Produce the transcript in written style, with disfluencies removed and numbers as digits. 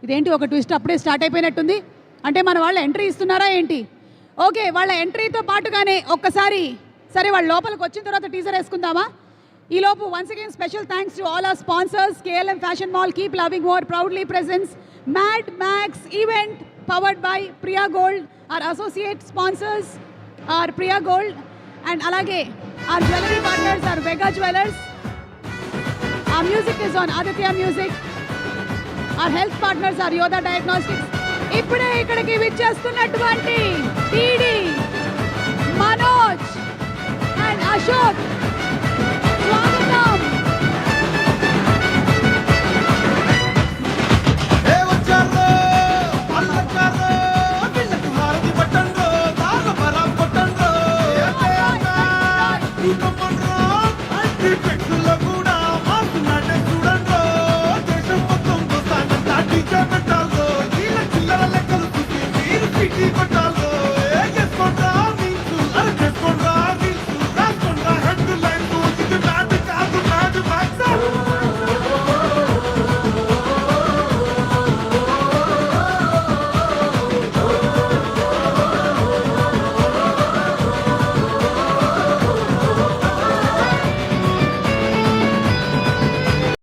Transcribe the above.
ఇదేంటి ఒక ట్విస్ట్ అప్పుడే స్టార్ట్ అయిపోయినట్టుంది. అంటే మన వాళ్ళు ఎంట్రీ ఇస్తున్నారా ఏంటి? ఓకే, వాళ్ళ ఎంట్రీతో పాటుగానే ఒక్కసారి సరే వాళ్ళ లోపలికి వచ్చిన తర్వాత టీజర్ వేసుకుందామా? ఈలోపు once again special thanks to all our sponsors. KLM fashion mall, keep loving more proudly presence mad max event powered by Priya gold. our associate sponsors are Priya Gold, and alage our jewelry partners are Vega Jewelers. Our music is on Aditya Music. Our health partners are Yoda Diagnostics. ఇప్పుడే ఇక్కడికి విచ్చేస్తున్నటువంటి TD, Manoj and Ashok, స్వాగతం. కూడా